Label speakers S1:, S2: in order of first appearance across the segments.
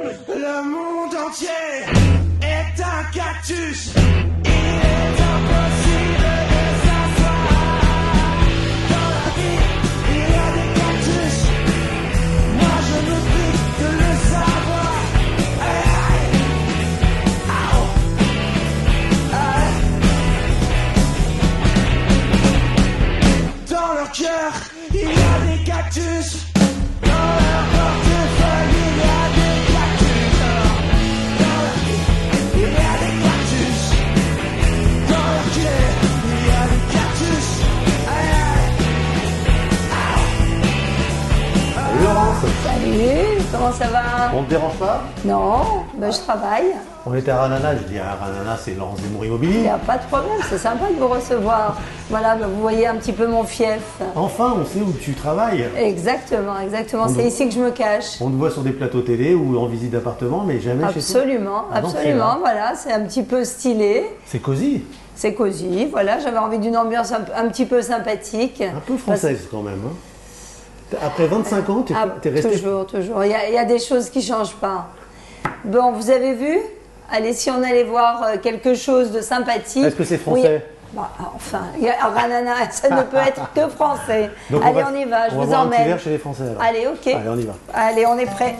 S1: Le monde entier est un cactus. Il est impossible de s'asseoir. Dans la vie, il y a des cactus. Moi je me prie de le savoir. Aïe, aïe. Aouh. Aïe. Dans leur cœur, il y a des cactus. Dans leur portefeuille, il y a des cactus. Dans leur vie, il y a des cactus. Dans leur cœur, il y a des cactus. Aïe, aïe.
S2: Salut Laurence.
S3: Salut, comment ça va?
S2: On te dérange pas?
S3: Non, ben je travaille.
S2: On était à Ranana, je dis à Ranana, c'est Laurence Zemmour
S3: Il
S2: Immobilier.
S3: n'y a pas de problème, c'est sympa de vous recevoir. Voilà, ben vous voyez un petit peu mon fief.
S2: Enfin, on sait où tu travailles.
S3: Exactement, exactement. C'est ici que je me cache.
S2: On te voit sur des plateaux télé ou en visite d'appartement, mais jamais chez toi.
S3: Absolument,
S2: Ah non, c'est
S3: absolument.
S2: là.
S3: Voilà, c'est un petit peu stylé.
S2: C'est cosy,
S3: C'est cosy, voilà, j'avais envie d'une ambiance un petit peu sympathique.
S2: un peu française quand même. Hein. Après 25 ans, tu es resté.
S3: Toujours, toujours. Il y a des choses qui ne changent pas. Bon, vous avez vu? Allez, si on allait voir quelque chose de sympathique.
S2: Est-ce que c'est français?
S3: Oui. Bah, enfin, Ranana, ça ne peut être que français.
S2: Donc
S3: Allez, on y va, je
S2: on va
S3: vous
S2: boire un petit
S3: emmène.
S2: verre chez les Français alors.
S3: Allez, ok.
S2: Allez, on y va.
S3: Allez, on est prêts.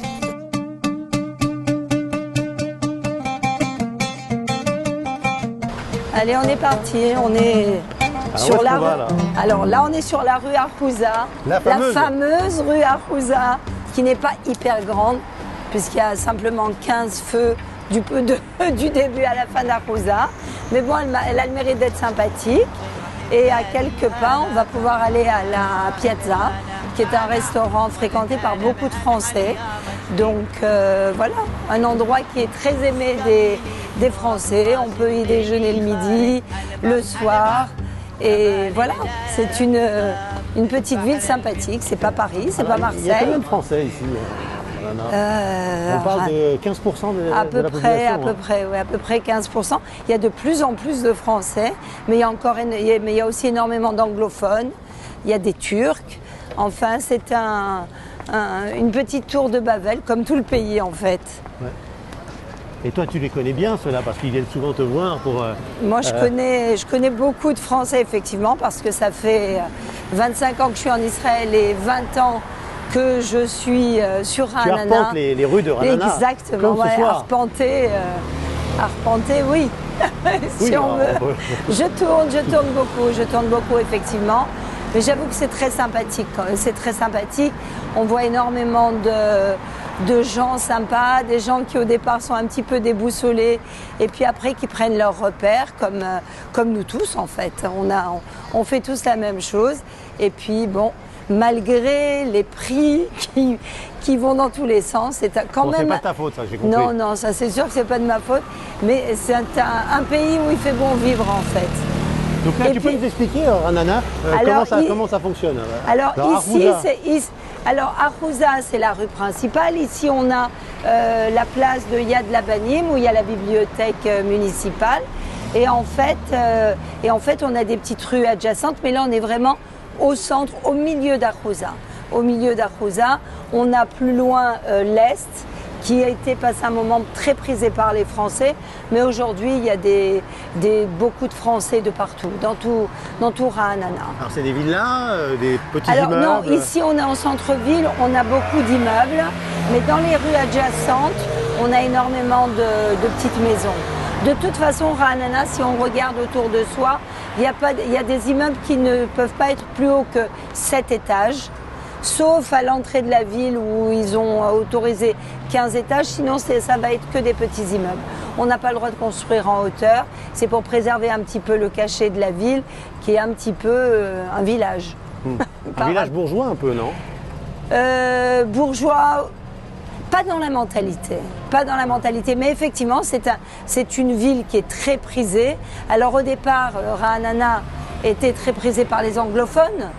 S3: Allez, on est parti. On est
S2: Alors, où est-ce qu'on va, là?
S3: Alors là, on est sur la rue Arrouza.
S2: La fameuse.
S3: Rue Arrouza, qui n'est pas hyper grande, puisqu'il y a simplement 15 feux du début à la fin d'Arrouza. Mais bon, elle a le mérite d'être sympathique. Et à quelques pas, on va pouvoir aller à la Piazza, qui est un restaurant fréquenté par beaucoup de Français. Donc voilà, un endroit qui est très aimé des Français. On peut y déjeuner le midi, le soir. Et voilà, c'est une petite ville sympathique. C'est pas Paris, c'est pas Marseille.
S2: Il y a combien de Français ici? On parle de 15% de
S3: à
S2: de
S3: peu
S2: la
S3: près,
S2: population.
S3: à peu près 15%. Il y a de plus en plus de Français, mais il y a aussi énormément d'anglophones. Il y a des Turcs. Enfin, c'est une petite tour de Babel, comme tout le pays en fait.
S2: Ouais. Et toi, tu les connais bien, ceux-là, parce qu'ils viennent souvent te voir pour...
S3: Moi, je connais beaucoup de Français, effectivement, parce que ça fait 25 ans que je suis en Israël et 20 ans que je suis sur
S2: tu
S3: Ranana.
S2: arpentes les rues de Ranana.
S3: Exactement,
S2: comme ce
S3: ouais,
S2: soir.
S3: arpenter, oui. Si
S2: Oui,
S3: on veut. Je tourne beaucoup, effectivement. Mais j'avoue que c'est très sympathique. C'est très sympathique. On voit énormément de gens sympas, des gens qui au départ sont un petit peu déboussolés et puis après qui prennent leurs repères, comme nous tous en fait. On fait tous la même chose. Et puis bon, malgré les prix qui vont dans tous les sens, c'est quand même...
S2: C'est pas ta faute, ça, j'ai compris.
S3: Non, ça c'est sûr que c'est pas de ma faute, mais c'est un pays où il fait bon vivre en fait.
S2: Donc là,
S3: Et
S2: tu peux
S3: puis-
S2: nous expliquer, Ranana, comment ça fonctionne?
S3: Alors ici,
S2: Arrouza.
S3: Arrouza, c'est la rue principale. Ici, on a la place de Yad Labanim, où il y a la bibliothèque municipale. Et en fait, on a des petites rues adjacentes, mais là, on est vraiment au centre, au milieu d'Arrouza. Au milieu d'Arrouza, on a plus loin l'Est, qui a été passé un moment très prisé par les Français, mais aujourd'hui il y a beaucoup de Français de partout, dans tout Ranana.
S2: Alors c'est des villas, des petits
S3: Alors
S2: immeubles?
S3: non, ici on est en centre-ville, on a beaucoup d'immeubles, mais dans les rues adjacentes, on a énormément de petites maisons. De toute façon, Ranana, si on regarde autour de soi, il y a des immeubles qui ne peuvent pas être plus hauts que 7 étages. Sauf à l'entrée de la ville où ils ont autorisé 15 étages, sinon ça va être que des petits immeubles. On n'a pas le droit de construire en hauteur, c'est pour préserver un petit peu le cachet de la ville, qui est un petit peu un village.
S2: Un village bourgeois un peu, non?
S3: Bourgeois, pas dans la mentalité, mais effectivement c'est une ville qui est très prisée. Alors au départ, Ranana était très prisée par les anglophones.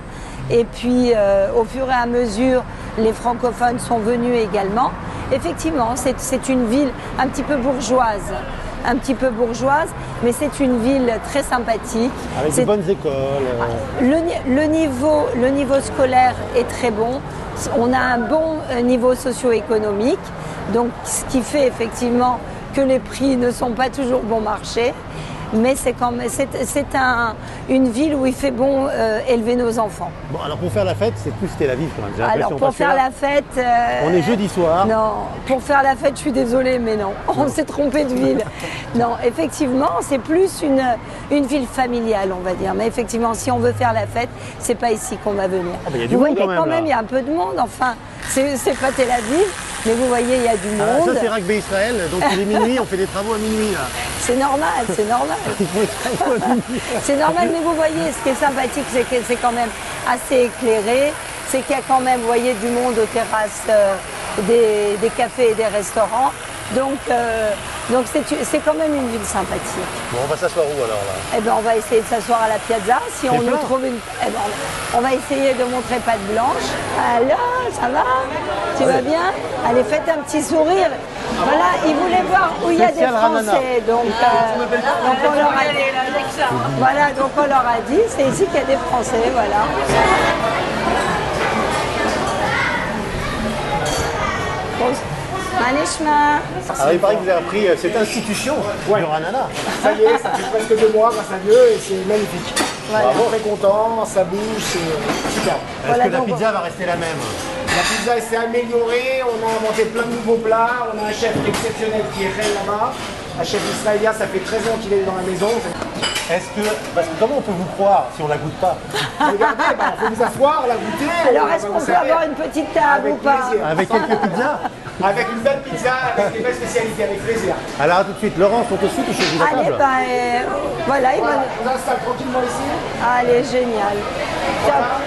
S3: Et puis, au fur et à mesure, les francophones sont venus également. Effectivement, c'est une ville un petit peu bourgeoise, mais c'est une ville très sympathique.
S2: Avec de bonnes écoles.
S3: Le niveau scolaire est très bon. On a un bon niveau socio-économique. Donc ce qui fait effectivement que les prix ne sont pas toujours bon marché. Mais c'est une ville où il fait bon élever nos enfants.
S2: Bon, alors pour faire la fête, c'est plus Tel Aviv quand même. J'ai l'impression,
S3: Alors pour
S2: parce que
S3: faire
S2: là,
S3: la fête...
S2: on est jeudi soir.
S3: Non, pour faire la fête, je suis désolée, mais non, on s'est trompé de ville. Non, effectivement, c'est plus une ville familiale, on va dire. Mais effectivement, si on veut faire la fête, c'est pas ici qu'on va venir.
S2: Ah, bah, y a du
S3: vous
S2: monde
S3: voyez
S2: quand même,
S3: il y a un peu de monde. Enfin, c'est pas Tel Aviv, mais vous voyez, il y a du
S2: Ah,
S3: monde.
S2: ça c'est Rugby Israël, donc il est minuit, on fait des travaux à minuit là.
S3: C'est normal, c'est normal.
S2: Ils font des travaux à minuit.
S3: C'est normal, mais vous voyez, ce qui est sympathique, c'est que c'est quand même assez éclairé. C'est qu'il y a quand même, vous voyez, du monde aux terrasses des cafés et des restaurants. Donc c'est quand même une ville sympathique.
S2: Bon, on va s'asseoir où alors là?
S3: Eh ben, on va essayer de s'asseoir à la piazza. Si on nous trouve une... Eh ben, on va essayer de montrer patte blanche. Alors, ça va? Tu vas bien? Allez, faites un petit sourire. Voilà, ils voulaient voir où il y a des
S2: Spécial
S3: Français. Donc on leur a dit. Voilà, donc on leur a dit, c'est ici qu'il y a des Français, voilà. Manishma.
S2: Alors il paraît que vous avez appris cette institution du Ranana.
S4: Ça y est, ça fait presque 2 mois grâce à Dieu et c'est magnifique.
S3: Voilà.
S4: Bravo, très content, ça bouge, c'est super.
S2: Est-ce
S3: Voilà,
S2: que la
S3: donc,
S2: pizza va rester la même?
S4: La pizza s'est améliorée, on a inventé plein de nouveaux plats, on a un chef exceptionnel qui est Ren là-bas. Un chef israélien, ça fait 13 ans qu'il est dans la maison.
S2: Est-ce que... Parce que comment on peut vous croire si on la goûte pas?
S4: Regardez, il faut vous asseoir, la goûter.
S3: Alors,
S4: on va
S3: est-ce
S4: vous
S3: qu'on peut
S4: servir.
S3: avoir une petite table
S4: Avec
S3: ou pas?
S4: plaisir.
S2: Avec quelques pizzas?
S4: Avec une belle pizza, avec des belles spécialités, avec plaisir.
S2: Alors à tout de suite, Laurence, on te suit, tu choisis la
S3: Allez,
S2: table.
S3: voilà,
S4: Voilà, on s'installe tranquillement ici.
S3: Allez, génial. Top.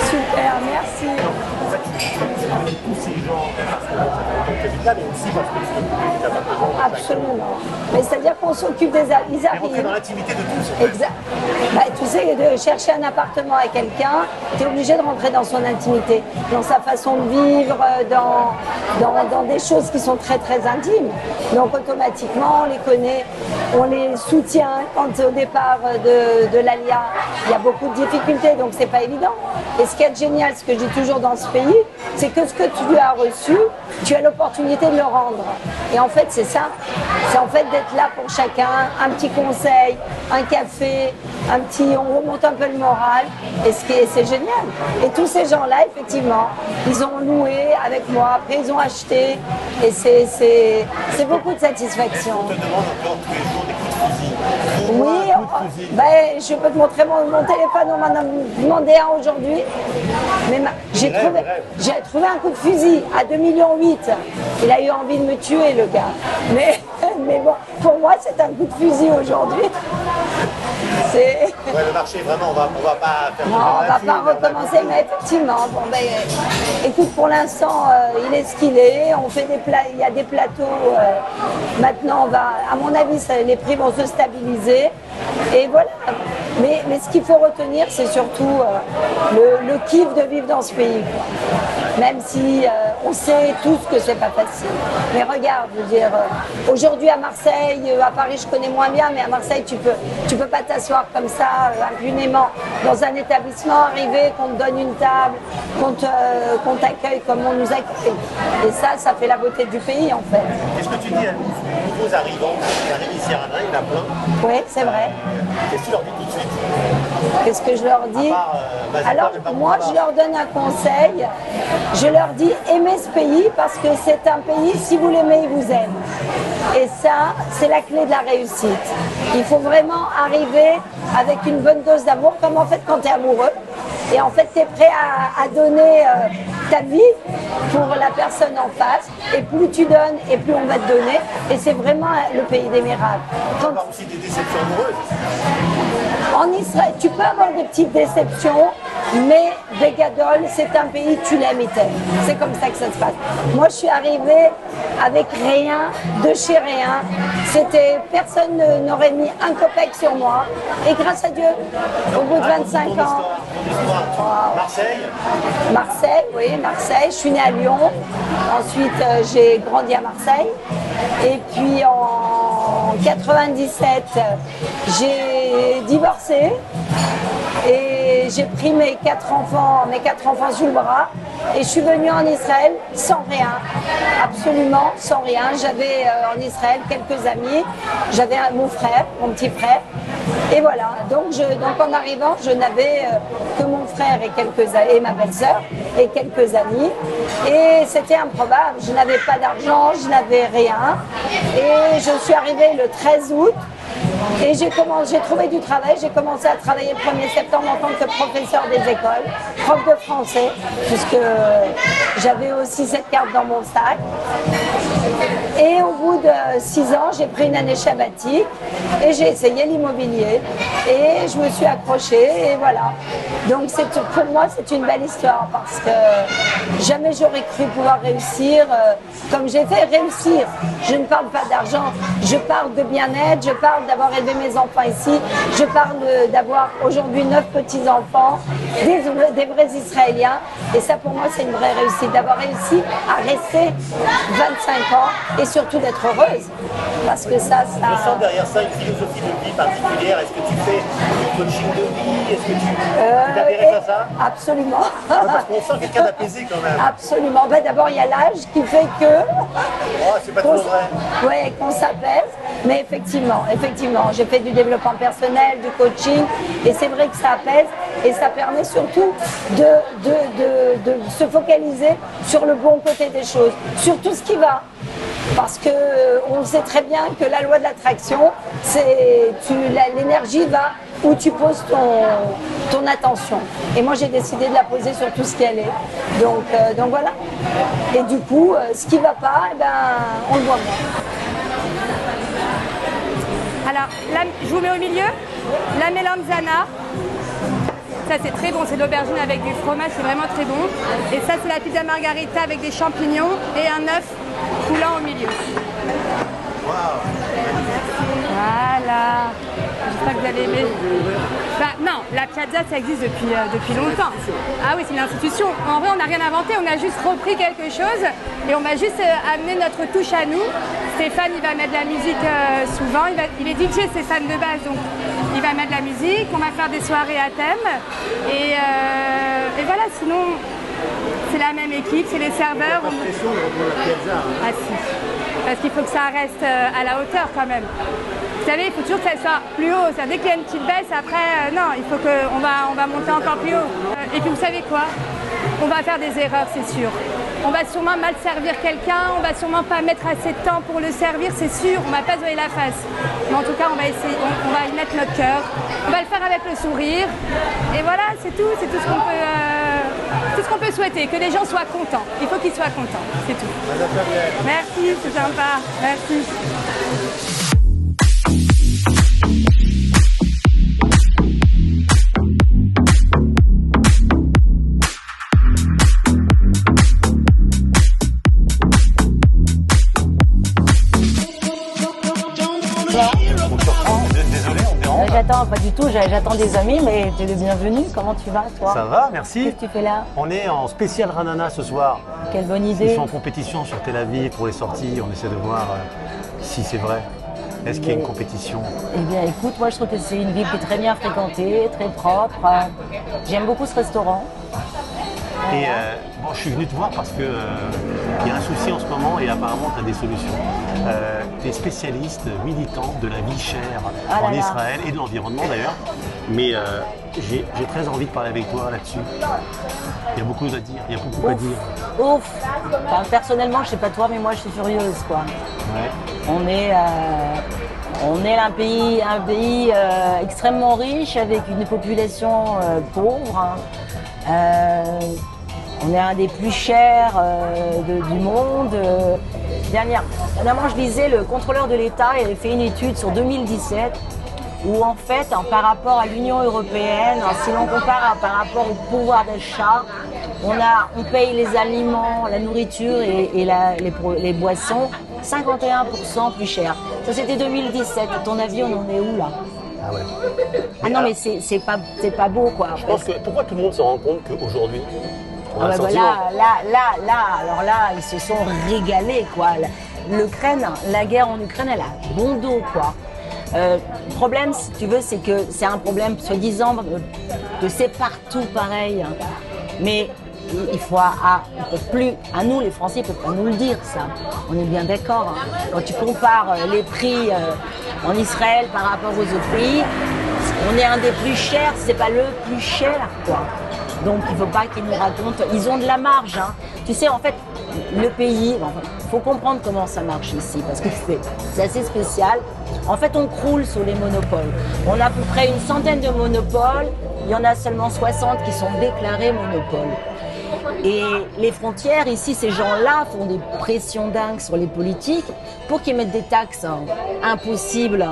S3: Super, merci.
S2: En fait, tu tous ces gens parce que là, mais aussi parce que tu n'as pas besoin de
S3: Absolument. Mais c'est-à-dire qu'on s'occupe des... Ils
S2: rentrer dans
S3: arrivent.
S2: l'intimité de tous.
S3: Exact. Bah, tu sais, de chercher un appartement à quelqu'un, tu es obligé de rentrer dans son intimité, dans sa façon de vivre, dans des choses qui sont très très intimes. Donc automatiquement, on les connaît, on les soutient. Quand au départ de l'Alia, il y a beaucoup de difficultés, donc c'est pas évident. Et ce qui est génial, ce que je dis toujours dans ce pays, c'est que ce que tu as reçu, tu as l'opportunité de le rendre. Et en fait, c'est ça. C'est en fait d'être là pour chacun, un petit conseil, un café, on remonte un peu le moral. Et c'est génial. Et tous ces gens-là, effectivement, ils ont loué avec moi, après ils ont acheté. Et c'est beaucoup de satisfaction.
S2: On te demande encore tous les jours des coups de fusil.
S3: Oui, ben, je peux te montrer mon téléphone, on m'en a demandé un aujourd'hui. Mais j'ai trouvé un coup de fusil à 2,8 millions. Il a eu envie de me tuer, le gars. Mais bon, pour moi, c'est un coup de fusil aujourd'hui.
S2: Ouais, le marché, vraiment, on va pas faire
S3: Non, on va pas recommencer, mais effectivement, bon, ben, écoute, pour l'instant, il est ce qu'il est. On fait il y a des plateaux. Maintenant, à mon avis, les prix vont se stabiliser. Et voilà. Mais ce qu'il faut retenir, c'est surtout le kiff de vivre dans ce pays. Même si on sait tous que c'est pas facile. Mais regarde, je veux dire, aujourd'hui à Marseille, à Paris, je connais moins bien, mais à Marseille, tu peux pas t'asseoir comme ça impunément dans un établissement, arriver, qu'on te donne une table, qu'on t'accueille comme on nous accueille. Et ça fait la beauté du pays en fait.
S2: Qu'est-ce que tu dis à nos nouveaux arrivants qui arrivent ici à Ranana, il y en a plein.
S3: Oui, c'est vrai.
S2: Qu'est-ce que tu leur dis tout de suite?
S3: Qu'est-ce que je leur dis?
S2: À part,
S3: Alors, moi, je leur donne un conseil. Je leur dis, aimez ce pays parce que c'est un pays, si vous l'aimez, il vous aime. Et ça, c'est la clé de la réussite. Il faut vraiment arriver avec une bonne dose d'amour, comme en fait quand tu es amoureux. Et en fait, tu es prêt à donner ta vie pour la personne en face. Et plus tu donnes, et plus on va te donner. Et c'est vraiment le pays des miracles.
S2: on va aussi des déceptions amoureuses.
S3: En Israël, tu peux avoir des petites déceptions, mais Begadol, c'est un pays, tu l'aimes, il t'aime. C'est comme ça que ça se passe. Moi, je suis arrivée avec rien, de chez rien. Personne n'aurait mis un copec sur moi. Et grâce à Dieu, au bout de 25 ans. Marseille, oui, Marseille. Je suis née à Lyon. Ensuite, j'ai grandi à Marseille. Et puis en 97, j'ai divorcé et j'ai pris mes quatre enfants sous le bras et je suis venue en Israël sans rien. absolument sans rien. J'avais en Israël quelques amis, j'avais mon frère, mon petit frère, et voilà. Donc en arrivant, je n'avais que mon frère et ma belle-sœur et quelques amis, et c'était improbable. Je n'avais pas d'argent, je n'avais rien, et je suis arrivée le 13 août. Et j'ai trouvé du travail, j'ai commencé à travailler le 1er septembre en tant que professeur des écoles, prof de français, puisque j'avais aussi cette carte dans mon sac. Et au bout de 6 ans, j'ai pris une année sabbatique et j'ai essayé l'immobilier et je me suis accrochée et voilà. Donc pour moi, c'est une belle histoire parce que jamais j'aurais cru pouvoir réussir comme j'ai fait réussir. Je ne parle pas d'argent, je parle de bien-être, je parle d'avoir élevé mes enfants ici, je parle d'avoir aujourd'hui 9 petits-enfants, des vrais Israéliens. Et ça, pour moi, c'est une vraie réussite, d'avoir réussi à rester 25 ans et surtout d'être heureuse. Parce que ça...
S2: Je sens derrière ça une philosophie de vie particulière. Est-ce que tu fais du coaching de vie? Est-ce que tu t'intéresses à ça?
S3: Absolument.
S2: Ouais, parce qu'on sent quelqu'un d'apaisé quand même.
S3: Absolument. Ben, d'abord, il y a l'âge qui fait que...
S2: Oh, c'est pas toujours vrai.
S3: Oui, qu'on s'apaise. Mais effectivement, j'ai fait du développement personnel, du coaching, et c'est vrai que ça apaise et ça permet surtout de se focaliser sur le bon côté des choses, sur tout ce qui va. Parce qu'on sait très bien que la loi de l'attraction, l'énergie va où tu poses ton attention. Et moi, j'ai décidé de la poser sur tout ce qui allait. Donc voilà. Et du coup, ce qui ne va pas, eh ben, on le voit moins.
S5: Alors, là, je vous mets au milieu, la melanzana. Ça, c'est très bon, c'est de l'aubergine avec du fromage, c'est vraiment très bon. Et ça, c'est la pizza margarita avec des champignons et un œuf coulant au milieu. Voilà. J'espère que vous allez aimer. Bah, non, la piazza, ça existe depuis longtemps. Ah oui, c'est une institution. En vrai, on n'a rien inventé, on a juste repris quelque chose et on va juste amener notre touche à nous. Stéphane, il va mettre de la musique souvent. Il est DJ Stéphane de base, donc il va mettre de la musique. On va faire des soirées à thème. Et voilà, sinon, c'est la même équipe, c'est les serveurs.
S2: Pas de pression de reprendre la piazza.
S5: Ah si, parce qu'il faut que ça reste à la hauteur quand même. Vous savez, il faut toujours que ça soit plus haut. Dès qu'il y a une petite baisse, après, non, il faut qu'on va monter encore plus haut. Et puis vous savez quoi? On va faire des erreurs, c'est sûr. On va sûrement mal servir quelqu'un, on va sûrement pas mettre assez de temps pour le servir, c'est sûr. On va pas se voiler la face. Mais en tout cas, on va essayer, on va y mettre notre cœur. On va le faire avec le sourire. Et voilà, c'est tout ce qu'on peut souhaiter, que les gens soient contents. Il faut qu'ils soient contents, c'est tout. Merci, c'est sympa. Merci.
S6: J'attends, pas du tout, j'attends des amis, mais t'es le bienvenu. Comment tu vas, toi?
S2: Ça va, merci.
S6: Qu'est-ce que tu fais là?
S2: On est en spécial Ranana ce soir.
S6: Quelle bonne
S2: Ils
S6: idée.
S2: sont en compétition sur Tel Aviv pour les sorties. On essaie de voir si c'est vrai. Est-ce qu'il y a une compétition?
S6: Eh bien, écoute, moi je trouve que c'est une ville qui est très bien fréquentée, très propre. J'aime beaucoup ce restaurant.
S2: Et bon, je suis venu te voir parce que il y a un souci en ce moment et apparemment tu as des solutions. Tu es spécialiste, militant de la vie chère en Israël et de l'environnement d'ailleurs. Mais j'ai très envie de parler avec toi là-dessus. Il y a beaucoup à dire, il y a beaucoup à dire.
S6: Ouf. Enfin, personnellement, je sais pas toi, mais moi je suis furieuse, quoi.
S2: Ouais.
S6: On est un pays extrêmement riche avec une population pauvre. On est un des plus chers du monde. Dernièrement, je lisais, le contrôleur de l'État avait fait une étude sur 2017 où en fait, par rapport à l'Union européenne, si l'on compare par rapport au pouvoir d'achat, on paye les aliments, la nourriture et les boissons 51% plus cher. Ça c'était 2017. À ton avis, on en est où là?
S2: Ah ouais.
S6: Ah non, mais c'est pas beau, quoi.
S2: Je pense que pourquoi tout le monde se rend compte qu'aujourd'hui, on a
S6: Ah
S2: un
S6: bah
S2: sentiment.
S6: alors là, ils se sont régalés, quoi. L'Ukraine, la guerre en Ukraine, elle a bon dos, quoi. Le problème, si tu veux, c'est que c'est un problème soi-disant que c'est partout pareil. Mais il peut plus, à nous les Français, ils ne peuvent pas nous le dire ça. On est bien d'accord. Hein. Quand tu compares les prix en Israël par rapport aux autres pays, on est un des plus chers, c'est pas le plus cher, quoi. Donc il ne faut pas qu'ils nous racontent, ils ont de la marge. Hein. Tu sais, en fait, le pays, il faut comprendre comment ça marche ici, parce que c'est assez spécial. En fait, on croule sur les monopoles. On a à peu près une centaine de monopoles, il y en a seulement 60 qui sont déclarés monopoles. Et les frontières, ici, ces gens-là font des pressions dingues sur les politiques pour qu'ils mettent des taxes impossibles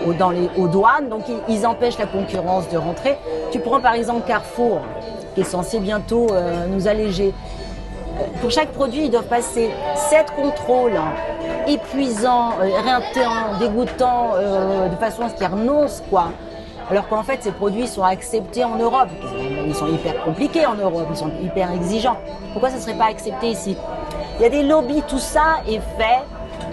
S6: aux douanes, donc ils empêchent la concurrence de rentrer. Tu prends par exemple Carrefour, qui est censé bientôt nous alléger. Pour chaque produit, ils doivent passer 7 contrôles épuisants, éreintants, dégoûtants, de façon à ce qu'ils renoncent, quoi. Alors qu'en fait, ces produits sont acceptés en Europe. Ils sont hyper compliqués en Europe, ils sont hyper exigeants. Pourquoi ça ne serait pas accepté ici? Il y a des lobbies, tout ça est fait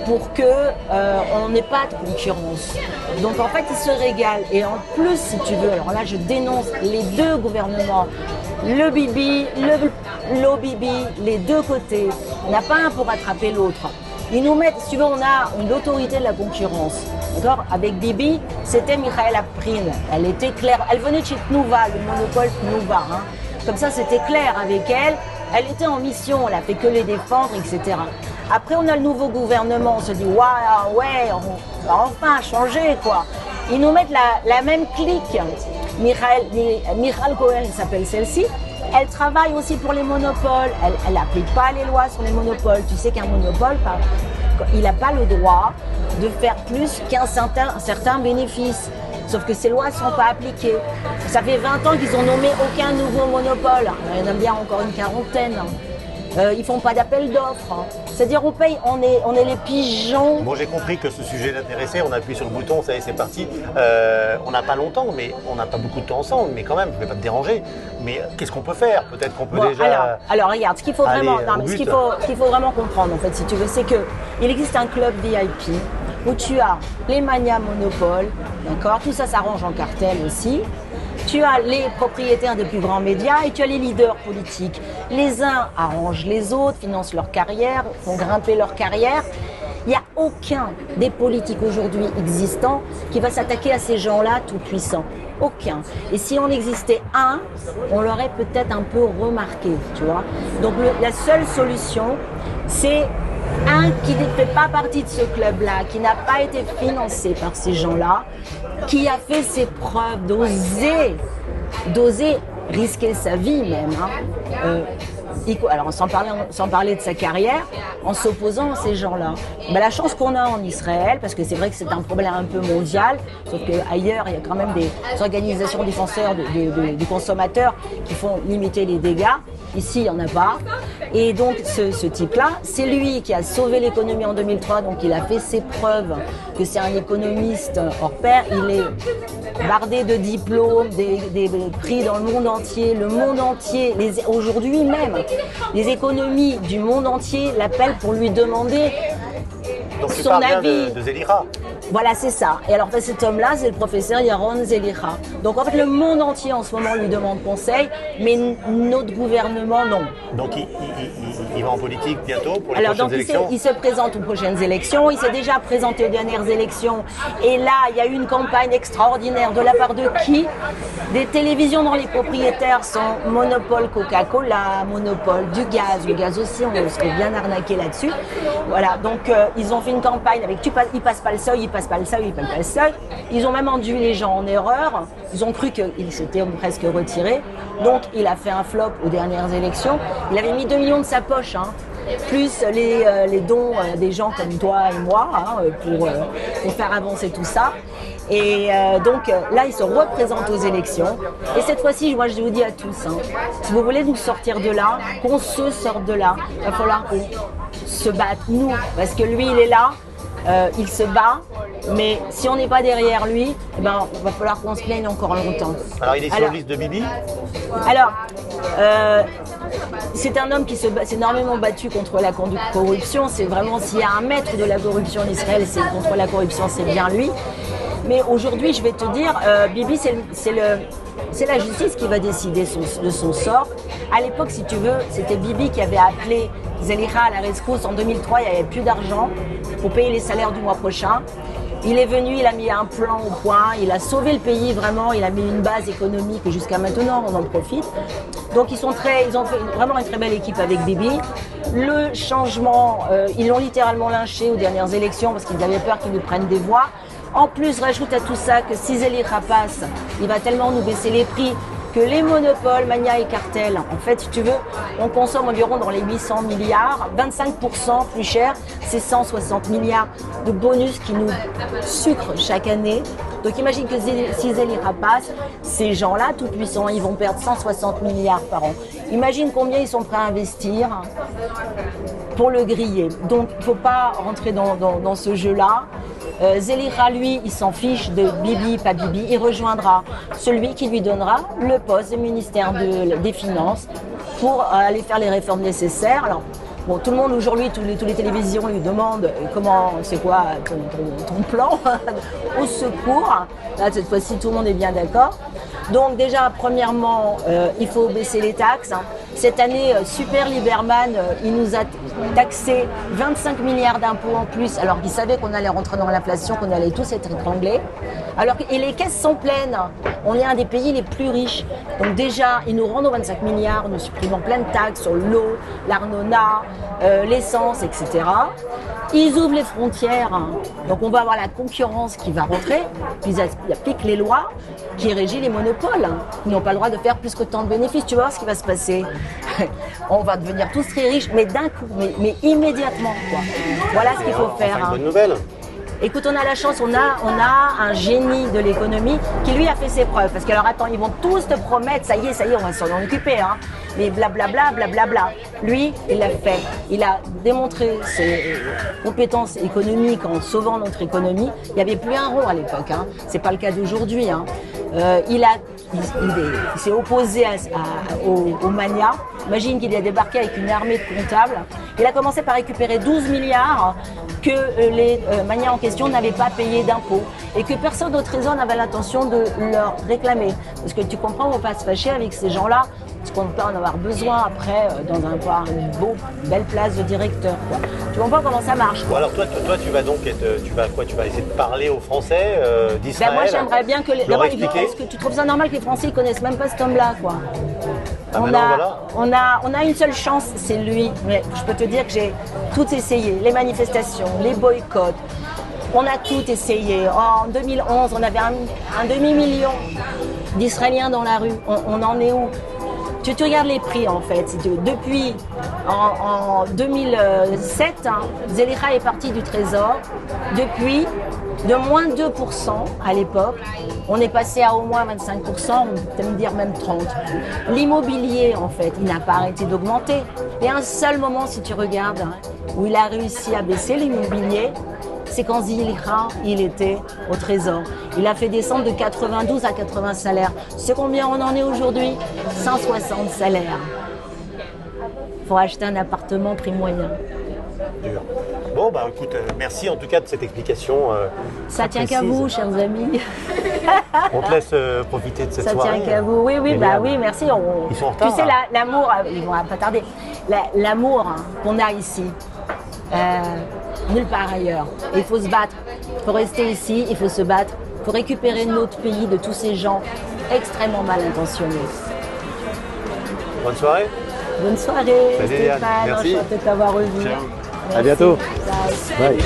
S6: pour qu'on n'ait pas de concurrence. Donc en fait, ils se régalent. Et en plus, si tu veux, alors là, je dénonce les deux gouvernements, le Bibi, l'O-Bibi, les deux côtés. Il n'y en a pas un pour rattraper l'autre. Ils nous mettent, si tu veux, on a une autorité de la concurrence. D'accord? Avec Bibi, c'était Michaela Prin. Elle était claire. Elle venait de chez Tnuva, le monopole Tnuva. Hein. Comme ça, c'était clair avec elle. Elle était en mission, elle a fait que les défendre, etc. Après, on a le nouveau gouvernement, on se dit, waouh, ouais, on va enfin changer, quoi. Ils nous mettent la même clique. Michal Cohen s'appelle celle-ci. Elle travaille aussi pour les monopoles. Elle n'applique pas les lois sur les monopoles. Tu sais qu'un monopole, il n'a pas le droit de faire plus qu'un certain bénéfice. Sauf que ces lois ne sont pas appliquées. Ça fait 20 ans qu'ils n'ont nommé aucun nouveau monopole. Il y en a bien encore une quarantaine. Ils ne font pas d'appel d'offres. C'est-à-dire on paye, on est les pigeons.
S2: Bon, j'ai compris que ce sujet l'intéressait, on appuie sur le bouton, ça y est, c'est parti. On n'a pas longtemps, mais on n'a pas beaucoup de temps ensemble, mais quand même, je ne vais pas te déranger. Mais qu'est-ce qu'on peut faire? Peut-être qu'on peut déjà...
S6: Alors regarde, ce qu'il faut vraiment comprendre, en fait, si tu veux, c'est qu'il existe un club VIP où tu as les manias monopoles, d'accord? Tout ça s'arrange en cartel aussi. Tu as les propriétaires des plus grands médias et tu as les leaders politiques. Les uns arrangent les autres, financent leur carrière, font grimper leur carrière. Il n'y a aucun des politiques aujourd'hui existants qui va s'attaquer à ces gens-là tout puissants. Aucun. Et si on existait un, on l'aurait peut-être un peu remarqué, tu vois. Donc la seule solution, c'est un qui ne fait pas partie de ce club-là, qui n'a pas été financé par ces gens-là, qui a fait ses preuves, d'oser risquer sa vie même. Hein. Alors sans parler de sa carrière, en s'opposant à ces gens-là. Ben, la chance qu'on a en Israël, parce que c'est vrai que c'est un problème un peu mondial, sauf qu'ailleurs il y a quand même des organisations défenseurs du consommateur qui font limiter les dégâts. Ici, il n'y en a pas. Et donc, ce type-là, c'est lui qui a sauvé l'économie en 2003. Donc, il a fait ses preuves que c'est un économiste hors pair. Il est bardé de diplômes, des prix dans le monde entier. Le monde entier, aujourd'hui même, les économies du monde entier l'appellent pour lui demander
S2: donc, tu
S6: son
S2: parles
S6: avis.
S2: Bien de Zelicha.
S6: Voilà, c'est ça. Et alors, cet homme-là, c'est le professeur Yaron Zelicha. Donc, en fait, le monde entier, en ce moment, lui demande conseil, mais notre gouvernement, non.
S2: Donc, il va en politique bientôt pour les prochaines élections?
S6: Il se présente aux prochaines élections. Il s'est déjà présenté aux dernières élections. Et là, il y a eu une campagne extraordinaire de la part de qui? Des télévisions dont les propriétaires sont Monopole Coca-Cola, Monopole du gaz. Le gaz aussi, on se fait bien arnaquer là-dessus. Voilà, donc ils ont fait une campagne avec il passe pas le seuil, il passe pas le seuil, il passe pas le seuil. Ils ont même induit les gens en erreur. Ils ont cru qu'il s'était presque retiré. Donc il a fait un flop aux dernières élections. Il avait mis 2 millions de sa poche, hein, plus les dons des gens comme toi et moi, hein, pour faire avancer tout ça. Et donc là, il se représente aux élections. Et cette fois-ci, moi je vous dis à tous, hein, si vous voulez nous sortir de là, qu'on se sorte de là, il va falloir qu'on se batte, nous, parce que lui, il est là. Il se bat, mais si on n'est pas derrière lui, eh ben, il va falloir qu'on se plaigne encore longtemps.
S2: Alors il est sur la liste de Bibi?
S6: Alors, c'est un homme qui s'est énormément battu contre la corruption. C'est vraiment, s'il y a un maître de la corruption en Israël, c'est contre la corruption, c'est bien lui. Mais aujourd'hui, je vais te dire, Bibi, c'est c'est la justice qui va décider de son sort. À l'époque, si tu veux, c'était Bibi qui avait appelé Zelika à la rescousse. En 2003, il n'y avait plus d'argent pour payer les salaires du mois prochain. Il est venu, il a mis un plan au point, il a sauvé le pays vraiment, il a mis une base économique jusqu'à maintenant, on en profite. Donc ils ont fait vraiment une très belle équipe avec Bibi. Le changement, ils l'ont littéralement lynché aux dernières élections parce qu'ils avaient peur qu'ils nous prennent des voix. En plus, rajoute à tout ça que si Zelika passe, il va tellement nous baisser les prix que les monopoles, Mania et Cartel, en fait, si tu veux, on consomme environ dans les 800 milliards, 25% plus cher, c'est 160 milliards de bonus qui nous sucrent chaque année. Donc imagine que si Zelika passe, ces gens-là, tout puissants, ils vont perdre 160 milliards par an. Imagine combien ils sont prêts à investir pour le griller. Donc il ne faut pas rentrer dans ce jeu-là. Zelika, lui, il s'en fiche de Bibi, pas Bibi. Il rejoindra celui qui lui donnera le poste du ministère des Finances pour aller faire les réformes nécessaires. Alors, bon, tout le monde aujourd'hui, toutes les télévisions lui demandent comment, c'est quoi ton plan au secours. Là, cette fois-ci, tout le monde est bien d'accord. Donc déjà, premièrement, il faut baisser les taxes. Cette année, Super Lieberman, il nous a taxé 25 milliards d'impôts en plus, alors qu'il savait qu'on allait rentrer dans l'inflation, qu'on allait tous être étranglés. Et les caisses sont pleines. On est un des pays les plus riches. Donc déjà, ils nous rendent aux 25 milliards, nous supprimant plein de taxes sur l'eau, l'arnona, l'essence, etc. Ils ouvrent les frontières, donc on va avoir la concurrence qui va rentrer, puis ils appliquent les lois qui régissent les monopoles. Ils n'ont pas le droit de faire plus que tant de bénéfices. Tu vas voir ce qui va se passer. On va devenir tous très riches, mais d'un coup, mais immédiatement, quoi. Voilà ce qu'il faut faire.
S2: Enfin, une bonne nouvelle.
S6: Écoute, on a la chance, on a un génie de l'économie qui lui a fait ses preuves. Parce que alors attends, ils vont tous te promettre, ça y est, on va s'en occuper, hein. Mais blablabla, blablabla. Lui, il l'a fait. Il a démontré ses compétences économiques en sauvant notre économie. Il n'y avait plus un rond à l'époque, hein. C'est pas le cas d'aujourd'hui, hein. Il s'est opposé au Mania. Imagine qu'il a débarqué avec une armée de comptables. Il a commencé par récupérer 12 milliards que les Mania en question n'avaient pas payé d'impôts et que personne au Trésor n'avait l'intention de leur réclamer. Parce que tu comprends, on ne va pas se fâcher avec ces gens-là, parce qu'on peut en avoir besoin après dans une belle place de directeur, quoi. Tu comprends comment ça marche, quoi.
S2: Bon, alors toi, tu vas donc tu vas essayer de parler aux Français d'Israël.
S6: Ben moi, j'aimerais bien que
S2: leur expliquer.
S6: Est-ce que tu trouves ça normal que les Français ne connaissent même pas cet homme-là, quoi?
S2: Ah,
S6: on a une seule chance, c'est lui. Mais je peux te dire que j'ai tout essayé, les manifestations, les boycotts. On a tout essayé. En 2011, on avait un demi-million d'Israéliens dans la rue. On en est où? Tu regardes les prix, en fait. Depuis en 2007, Zelika est parti du Trésor. Depuis, de moins 2% à l'époque, on est passé à au moins 25%, on peut me dire même 30%. L'immobilier, en fait, il n'a pas arrêté d'augmenter. Il y a un seul moment, si tu regardes, où il a réussi à baisser l'immobilier, c'est quand Zelika, il était au Trésor. Il a fait descendre de 92 à 80 salaires. C'est combien on en est aujourd'hui? 160 salaires. Pour acheter un appartement prix moyen.
S2: Dur. Bon, bah écoute, merci en tout cas de cette explication.
S6: Ça tient qu'à vous, chers amis.
S2: On te laisse profiter de cette
S6: Ça
S2: soirée.
S6: tient qu'à vous. Oui,
S2: Génial.
S6: oui, merci.
S2: Ils sont en retard,
S6: Tu sais,
S2: là.
S6: l'amour, ils vont pas tarder. L'amour qu'on a ici, nulle part ailleurs. Et il faut se battre. Il faut rester ici, il faut se battre. Il faut récupérer notre pays de tous ces gens extrêmement mal intentionnés.
S2: Bonne soirée.
S6: Bonne soirée,
S2: Salut, Léane.
S6: Stéphane.
S2: Merci.
S6: Enchanté de t'avoir revu.
S2: Ciao.
S6: Merci.
S2: À bientôt.
S6: Ciao.
S2: Bye.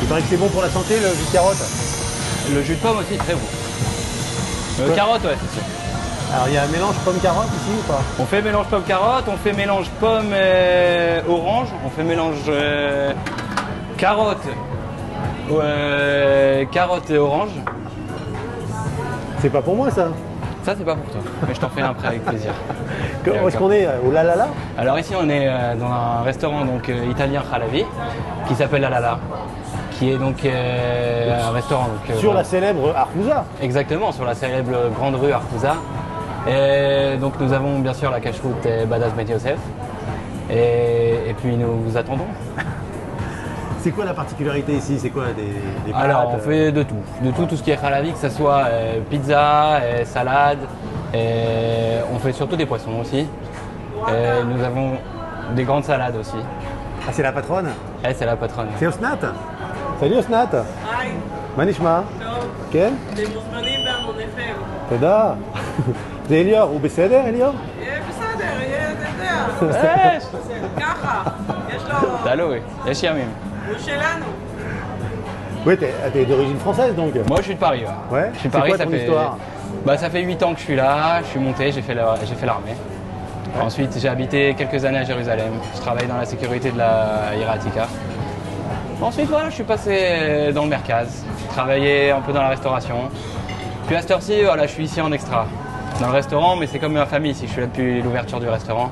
S2: Il paraît que c'est bon pour la santé, le jus de carotte.
S7: Le jus de pomme aussi, très bon. Carotte, ouais, c'est sûr.
S2: Alors, il y a un mélange pomme-carotte ici ou pas?
S7: On fait mélange pomme-carotte, on fait mélange pomme-orange, on fait mélange carotte et orange.
S2: C'est pas pour moi, ça.
S7: Ça, c'est pas pour toi, mais je t'en fais un après avec plaisir.
S2: Où est-ce qu'on est? Au La La La?
S7: Alors ici, on est dans un restaurant donc, italien Halavi qui s'appelle La La La, qui est donc un restaurant. Donc,
S2: Sur la célèbre Arcouza.
S7: Exactement, sur la célèbre grande rue Arcouza. Et donc nous avons bien sûr la cache-route Badass Bet Yosef. Et puis nous vous attendons.
S2: C'est quoi la particularité ici? C'est quoi des pâtes?
S7: Alors, on fait de tout ce qui est halavi, que ce soit pizza, salade. On fait surtout des poissons aussi. Nous avons des grandes salades aussi.
S2: Ah, c'est la patronne?
S7: C'est la patronne.
S2: C'est Osnat? Salut Osnat.
S8: היי,
S2: מה נשמע?
S8: טוב,
S2: כן?
S8: אתם מוזמנים בהמוניכם.
S2: תודה. זה אליאור, הוא בסדר אליאור?
S8: בסדר, אתה יודע, ככה, יש לו,
S7: Allô, יש ימים.
S8: הוא שלנו.
S2: Oui, t'es d'origine française donc?
S7: Moi, je suis de Paris. Ouais.
S2: Ouais.
S7: Je suis de
S2: C'est
S7: Paris,
S2: quoi
S7: ça
S2: ton
S7: fait.
S2: histoire?
S7: Bah, ça fait 8 ans que je suis là. Je suis monté, j'ai fait l'armée. Ensuite, j'ai habité quelques années à Jérusalem. Je travaille dans la sécurité de la Hiratika. Ensuite, voilà, je suis passé dans le Merkaz, travaillé un peu dans la restauration. Puis à cette heure-ci, voilà, je suis ici en extra, dans le restaurant, mais c'est comme ma famille ici. Je suis là depuis l'ouverture du restaurant.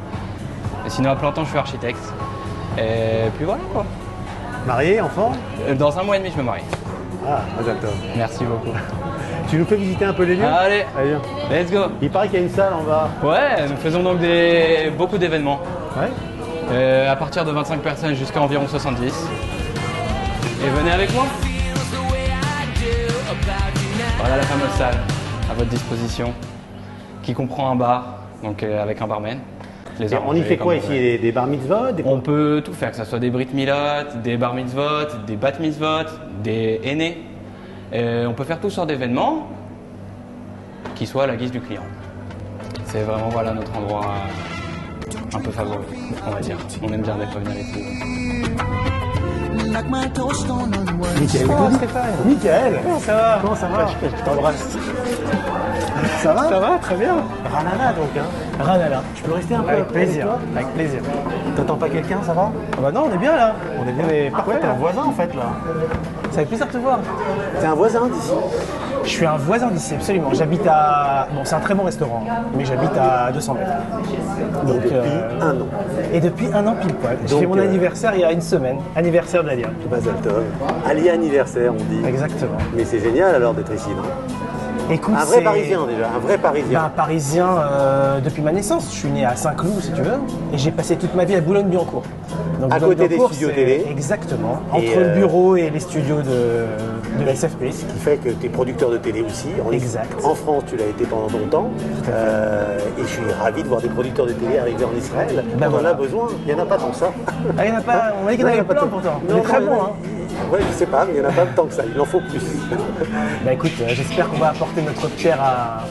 S7: Et sinon, à plein temps, je suis architecte. Et puis voilà quoi.
S2: Marié, enfant?
S7: Dans 1 mois et demi, je me marie.
S2: Ah, Mazal Tov.
S7: Merci beaucoup.
S2: Tu nous fais visiter un peu les lieux?
S7: Allez,
S2: Allez, viens.
S7: let's go.
S2: Il paraît qu'il y a une salle en bas.
S7: Ouais, nous faisons donc beaucoup d'événements.
S2: Ouais.
S7: À partir de 25 personnes jusqu'à environ 70. Et venez avec moi. Voilà la fameuse salle à votre disposition qui comprend un bar, donc avec un barman.
S2: Et on y fait quoi ici? Des bar mitzvot?
S7: On peut tout faire, que ce soit des brit milot, des bar mitzvot, des bat mitzvot, des aînés. On peut faire tout sortes d'événements qui soient à la guise du client. C'est vraiment voilà, notre endroit un peu favori, on va dire. On aime bien d'être venus ici.
S2: Michael, Michael, comment ça va? Comment ça va? Je t'embrasse. Ça va? Ça va, très bien. Ranana donc, hein? Ranana. Je peux rester un peu
S9: Avec plaisir,
S2: toi?
S9: avec plaisir.
S2: T'attends pas quelqu'un, ça va?
S9: Ah bah non, on est bien là.
S2: On est bien.
S9: Mais
S2: Parfait,
S9: parfait,
S2: t'es un
S9: là.
S2: voisin en fait là.
S9: Ça fait plaisir de te voir.
S2: T'es un voisin d'ici.
S9: Je suis un voisin d'ici, absolument. J'habite à... Bon, c'est un très bon restaurant, mais j'habite à 200 mètres. Donc,
S2: Depuis 1 an.
S9: Et depuis 1 an pile poil. J'ai
S2: Donc,
S9: fait mon anniversaire il y a 1 semaine. Anniversaire de l'Alia.
S2: Mazal Tov. Ali anniversaire, on dit.
S9: Exactement.
S2: Mais c'est génial alors d'être ici, non?
S9: Écoute,
S2: Un vrai
S9: c'est-
S2: Parisien déjà, un vrai Parisien.
S9: Ben, un Parisien depuis ma naissance. Je suis né à Saint-Cloud, si tu veux, et j'ai passé toute ma vie à Boulogne-Billancourt. Donc,
S2: À côté des
S9: Boulogne-Billancourt,
S2: studios
S9: c'est-
S2: télé.
S9: Exactement.
S2: Et,
S9: Entre le bureau et les studios de la SFP.
S2: Ce qui fait que tu es producteur de télé aussi.
S9: Exact.
S2: En France, tu l'as été pendant longtemps. Et je suis ravi de voir des producteurs de télé arriver en Israël.
S9: Ben
S2: on en
S9: voilà.
S2: a besoin. Il n'y en a pas tant que ça.
S9: Ah, il y en a pas, on a dit qu'il y en
S2: Non, il y
S9: avait
S2: en a pas
S9: plein
S2: tant.
S9: pourtant.
S2: Non,
S9: Il est très
S2: non,
S9: bon,
S2: il-
S9: hein.
S2: Ouais, je sais pas, mais il n'y en a pas tant que ça. Il en faut plus.
S9: Bah écoute, j'espère qu'on va apporter notre pierre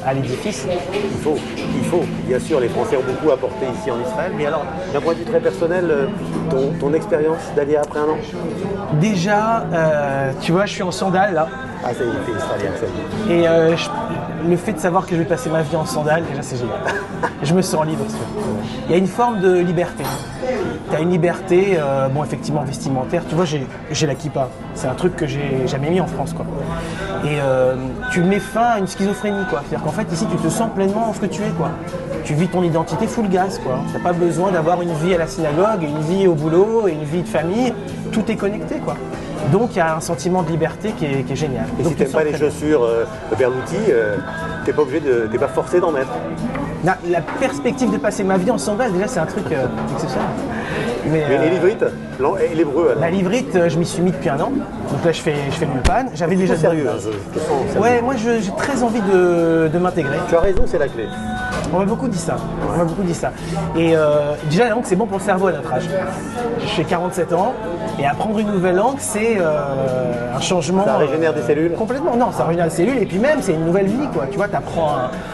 S9: à l'édifice.
S2: Il faut. Bien sûr, les Français ont beaucoup apporté ici en Israël. Mais alors, d'un point de vue très personnel, ton expérience d'Alia après 1 an?
S9: Déjà, tu vois, je suis en sandales là.
S2: Ah, ça y est, t'es israélien, ça y est.
S9: Et le fait de savoir que je vais passer ma vie en sandales, déjà c'est génial. Je me sens libre. Il y a une forme de liberté. Tu as une liberté, bon effectivement vestimentaire. Tu vois, j'ai la kippa. C'est un truc que j'ai jamais mis en France, quoi. Et tu mets fin à une schizophrénie, quoi. C'est-à-dire qu'en fait ici tu te sens pleinement ce que tu es, quoi. Tu vis ton identité full gaz, quoi. T'as pas besoin d'avoir une vie à la synagogue, une vie au boulot, et une vie de famille. Tout est connecté, quoi. Donc il y a un sentiment de liberté qui est génial.
S2: Et
S9: Donc,
S2: si
S9: tu te
S2: t'aimes pas
S9: sens
S2: les
S9: très bien.
S2: chaussures Berluti, t'es pas obligé t'es pas forcé d'en mettre.
S9: La perspective de passer ma vie en sandales, déjà c'est un truc exceptionnel. Mais,
S2: Mais et l'ivrite et l'hébreu alors?
S9: la livrite, je m'y suis mis depuis 1 an. Donc là je fais l'ulpan. J'avais déjà
S2: Plutôt
S9: de bonnes
S2: sérieux,
S9: bases.
S2: je te sens sérieux.
S9: Ouais, moi j'ai très envie de m'intégrer.
S2: Tu as raison, c'est la clé.
S9: On m'a beaucoup dit ça. On m'a beaucoup dit ça. Et déjà la langue c'est bon pour le cerveau à notre âge. J'ai 47 ans et apprendre une nouvelle langue c'est un changement.
S2: Ça régénère des cellules?
S9: Complètement. Non, ça régénère des cellules et puis même c'est une nouvelle vie quoi. Tu vois, tu apprends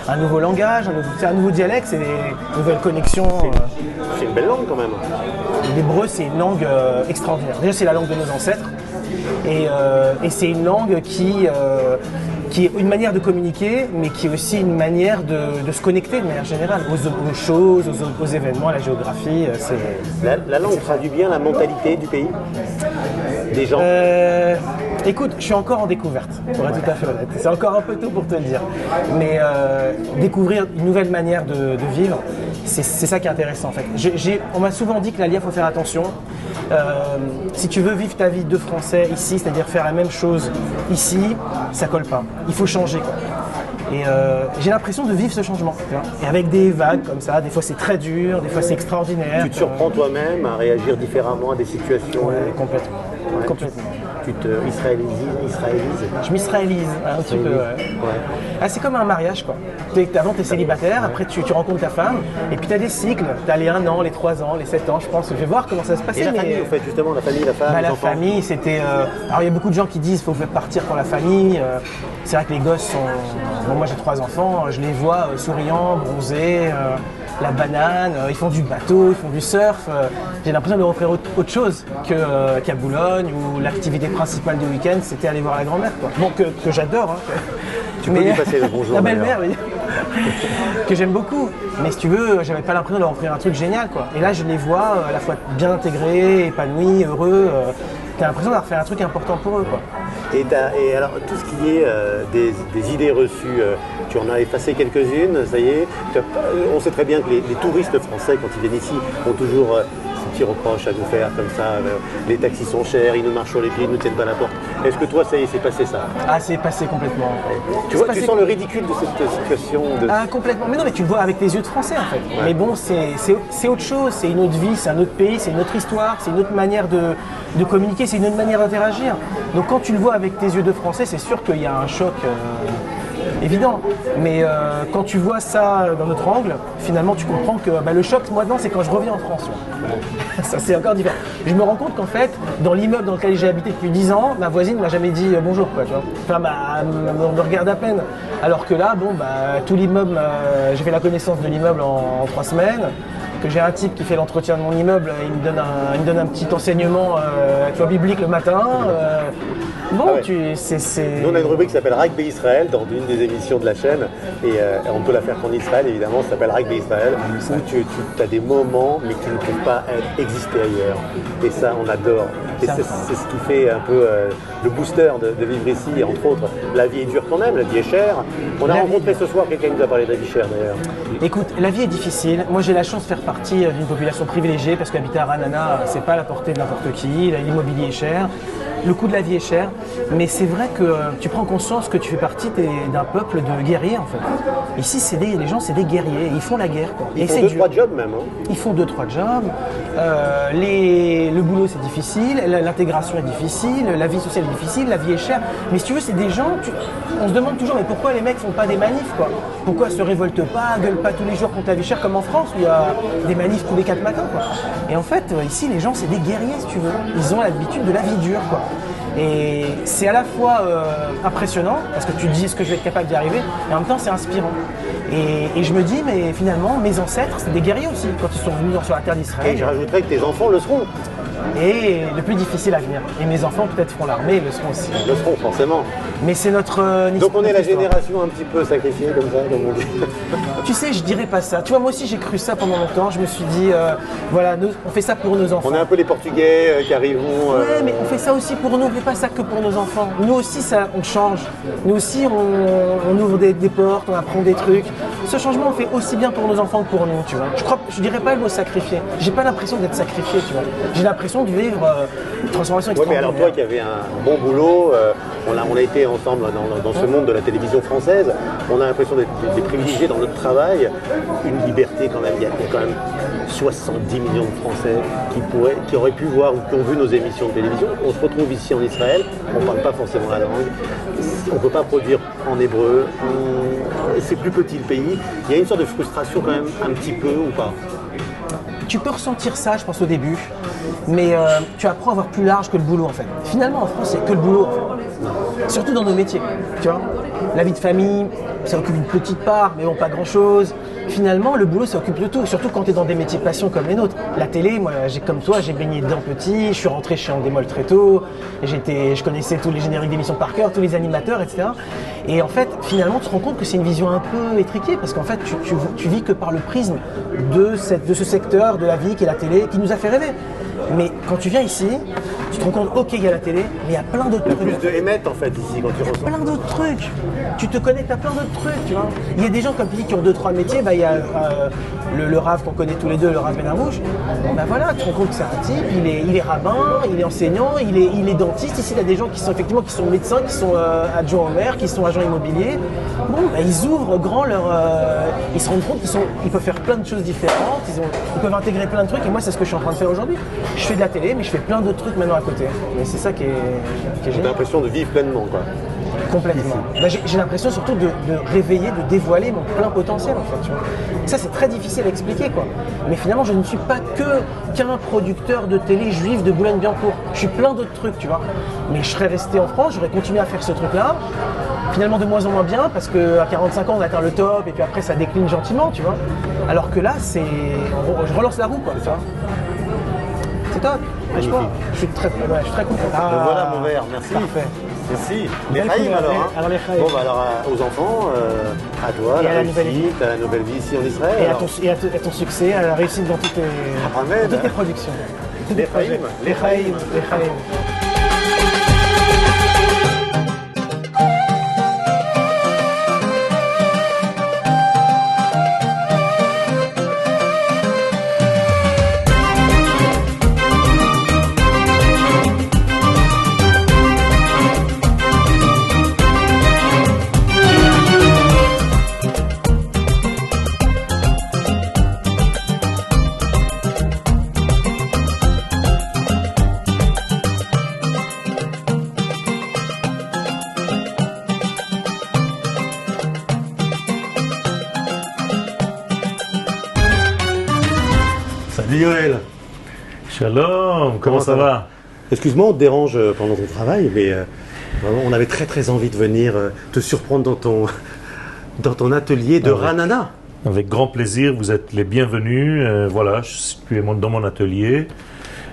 S9: un nouveau langage, un nouveau dialecte, c'est des nouvelles connexions.
S2: C'est une belle langue quand même.
S9: L'hébreu, c'est une langue extraordinaire. Déjà, c'est la langue de nos ancêtres. Et c'est une langue qui est une manière de communiquer, mais qui est aussi une manière de se connecter de manière générale aux choses, aux événements, à la géographie.
S2: La langue traduit bien la mentalité du pays, des gens.
S9: Écoute, je suis encore en découverte, pour être tout à fait honnête. C'est encore un peu tôt pour te le dire. Mais découvrir une nouvelle manière de vivre, c'est ça qui est intéressant en fait. On m'a souvent dit que l'Alia, il faut faire attention. Si tu veux vivre ta vie de français ici, c'est-à-dire faire la même chose ici, ça colle pas. Il faut changer, quoi. Et j'ai l'impression de vivre ce changement. Tu vois. Et avec des vagues comme ça, des fois c'est très dur, des fois c'est extraordinaire.
S2: Tu te surprends toi-même à réagir différemment à des situations.
S9: Complètement.
S2: Ouais,
S9: Complètement.
S2: Tu te israélises.
S9: Je m'israélise un petit peu.
S2: Ouais.
S9: Ah, c'est comme un mariage quoi. Avant tu es célibataire, après tu rencontres ta femme, et puis tu as des cycles. Tu as les 1 an, les 3 ans, les 7 ans, je pense. Je vais voir comment ça se passait.
S2: Et la famille, en fait, justement, la famille, la femme, les
S9: la
S2: enfants.
S9: famille, c'était. Alors il y a beaucoup de gens qui disent qu'il faut partir pour la famille. C'est vrai que les gosses sont. Bon, moi j'ai 3 enfants, je les vois souriants, bronzés. La banane, ils font du bateau, ils font du surf. J'ai l'impression de leur offrir autre chose qu'à Boulogne, où l'activité principale du week-end c'était aller voir la grand-mère. Quoi. Bon, que j'adore. Hein.
S2: Tu peux lui passer le bonjour.
S9: La belle-mère, oui. Que j'aime beaucoup. Mais si tu veux, j'avais pas l'impression de leur offrir un truc génial. Quoi. Et là, je les vois à la fois bien intégrés, épanouis, heureux. T'as l'impression d'avoir fait un truc important pour eux. Quoi.
S2: Et alors, tout ce qui est des idées reçues, tu en as effacé quelques-unes, ça y est. On sait très bien que les touristes français, quand ils viennent ici, ont toujours ces petits reproches à nous faire comme ça. Les taxis sont chers, ils nous marchent sur les pieds, ils nous tiennent pas la porte. Est-ce que toi, ça y est, c'est passé ça?
S9: Ah, c'est passé complètement.
S2: Tu vois, tu sens le ridicule de cette situation
S9: Ah, complètement. Mais non, mais tu le vois avec tes yeux de français en fait. Ouais. Mais bon, c'est autre chose, c'est une autre vie, c'est un autre pays, c'est une autre histoire, c'est une autre manière de communiquer, c'est une autre manière d'interagir. Donc quand tu le vois avec tes yeux de français, c'est sûr qu'il y a un choc évident. Mais quand tu vois ça dans notre angle, finalement tu comprends que le choc, moi non, c'est quand je reviens en France. Ça c'est encore différent. Je me rends compte qu'en fait, dans l'immeuble dans lequel j'ai habité depuis 10 ans, ma voisine ne m'a jamais dit bonjour, quoi, tu vois. Enfin, me regarde à peine. Alors que là, tout l'immeuble, j'ai fait la connaissance de l'immeuble en 3 semaines. Que j'ai un type qui fait l'entretien de mon immeuble, il me donne un petit enseignement biblique le matin. Bon,
S2: ah ouais. Nous on a une rubrique qui s'appelle Rugby Israël dans une des émissions de la chaîne et on peut la faire qu'en Israël évidemment, ça s'appelle Rugby Israël où tu as des moments mais qui ne peuvent pas exister ailleurs et ça on adore et c'est ce qui fait un peu le booster de vivre ici entre autres. La vie est dure quand même, la vie est chère. On a rencontré ce soir quelqu'un qui nous a parlé de la vie chère d'ailleurs.
S9: Écoute, la vie est difficile. Moi j'ai la chance de faire partie d'une population privilégiée parce qu'habiter à Ranana c'est pas à la portée de n'importe qui, l'immobilier est cher. Le coût de la vie est cher, mais c'est vrai que tu prends conscience que tu fais partie d'un peuple de guerriers en fait. Ici, les gens, c'est des guerriers, ils font la guerre. Quoi.
S2: Ils font 2-3 jobs même. Hein.
S9: Ils font 2-3 jobs, le boulot c'est difficile, l'intégration est difficile, la vie sociale est difficile, la vie est chère. Mais si tu veux, c'est des gens, on se demande toujours, mais pourquoi les mecs font pas des manifs quoi? Pourquoi se révoltent pas, gueulent pas tous les jours contre la vie chère comme en France où il y a des manifs tous les 4 matins quoi. Et en fait, ici, les gens, c'est des guerriers si tu veux. Ils ont l'habitude de la vie dure quoi. Et c'est à la fois impressionnant, parce que tu te dis est-ce que je vais être capable d'y arriver, et en même temps c'est inspirant. Et je me dis, mais finalement, mes ancêtres, c'est des guerriers aussi, quand ils sont venus sur la terre d'Israël.
S2: Et je rajouterais que tes enfants le seront.
S9: Et le plus difficile à venir. Et mes enfants peut-être feront l'armée, ils le seront aussi.
S2: Ils le seront forcément.
S9: Mais c'est notre
S2: Donc on est la génération un petit peu sacrifiée comme ça, comme on dit.
S9: Tu sais, je dirais pas ça. Tu vois, moi aussi j'ai cru ça pendant longtemps. Je me suis dit, voilà, on fait ça pour nos enfants.
S2: On est un peu les Portugais qui arriveront.
S9: Ouais, mais on fait ça aussi pour nous. On fait pas ça que pour nos enfants. Nous aussi, ça, on change. Nous aussi, on ouvre des portes, on apprend des trucs. Ce changement, on fait aussi bien pour nos enfants que pour nous, tu vois. Je dirais pas le mot sacrifié. J'ai pas l'impression d'être sacrifié, tu vois. J'ai l'impression de vivre une transformation extraordinaire.
S2: Oui, mais alors toi qui avais un bon boulot, on a été ensemble dans ce monde de la télévision française, on a l'impression d'être des privilégiés dans notre travail, une liberté quand même, il y a quand même 70 millions de Français qui auraient pu voir ou qui ont vu nos émissions de télévision. On se retrouve ici en Israël, on ne parle pas forcément la langue, on ne peut pas produire en hébreu, c'est plus petit le pays, il y a une sorte de frustration quand même un petit peu ou pas?
S9: Tu peux ressentir ça, je pense, au début, mais tu apprends à voir plus large que le boulot, en fait. Finalement, en France, c'est que le boulot, en fait. Surtout dans nos métiers, tu vois. La vie de famille, ça occupe une petite part, mais bon, pas grand-chose. Finalement, le boulot, ça occupe de tout, surtout quand tu es dans des métiers passion comme les nôtres. La télé, moi, comme toi, j'ai baigné dedans petit, je suis rentré chez Endemol très tôt, je connaissais tous les génériques d'émissions par cœur, tous les animateurs, etc. Et en fait, finalement, tu te rends compte que c'est une vision un peu étriquée, parce qu'en fait, tu vis que par le prisme de ce secteur de la vie qui est la télé, qui nous a fait rêver. Mais quand tu viens ici, tu te rends compte, ok, il y a la télé, mais il y a plein d'autres trucs.
S2: Il y a plus de émettes en fait ici quand tu ressens.
S9: Plein d'autres trucs. Tu te connectes à plein d'autres trucs, tu vois. Il y a des gens comme tu dis qui ont 2-3 métiers, il y a le Rav qu'on connaît tous les deux, le Rav Ben Arouche. Ben voilà, tu te rends compte que c'est un type, il est rabbin, il est enseignant, il est dentiste. Ici, il y a des gens qui sont effectivement qui sont médecins, qui sont adjoints au maire, qui sont agents immobiliers. Bon, ben, ils ouvrent grand ils se rendent compte qu'ils peuvent faire plein de choses différentes, ils peuvent intégrer plein de trucs. Et moi, c'est ce que je suis en train de faire aujourd'hui. Je fais de la télé, mais je fais plein d'autres trucs maintenant à côté. Et c'est ça qui est
S2: J'ai
S9: génial.
S2: l'impression de vivre pleinement, quoi.
S9: Complètement. Ben, j'ai l'impression surtout de réveiller, de dévoiler mon plein potentiel en fait. Tu vois. Et ça c'est très difficile à expliquer quoi. Mais finalement je ne suis pas qu'un producteur de télé juif de Boulogne-Billancourt. Je suis plein d'autres trucs, tu vois. Mais je serais resté en France, j'aurais continué à faire ce truc-là. Finalement de moins en moins bien parce qu'à 45 ans on atteint le top et puis après ça décline gentiment, tu vois. Alors que là je relance la roue quoi. Tu vois. C'est top. Je suis très content.
S2: Ben voilà mon verre, merci.
S9: Parfait.
S2: Merci. Les
S9: Belle
S2: Chaïm
S9: couleur,
S2: alors.
S9: hein. Alors, les Chaïm.
S2: Bon, bah alors aux enfants, à toi,
S9: Et
S2: la
S9: à la nouvelle
S2: réussite, à la nouvelle vie ici en Israël.
S9: Et
S2: alors.
S9: à ton succès, à la réussite dans toutes
S2: Amen.
S9: tes productions. Tous
S2: Les
S9: tes projets.
S2: Chaïm.
S9: Les Chaïm. Les Chaïm.
S2: Salut Yoel.
S10: Shalom, comment ça va?
S2: Excuse-moi, on te dérange pendant ton travail, mais vraiment, on avait très très envie de venir te surprendre dans ton atelier de Ranana.
S10: Avec grand plaisir, vous êtes les bienvenus. Voilà, je suis dans mon atelier.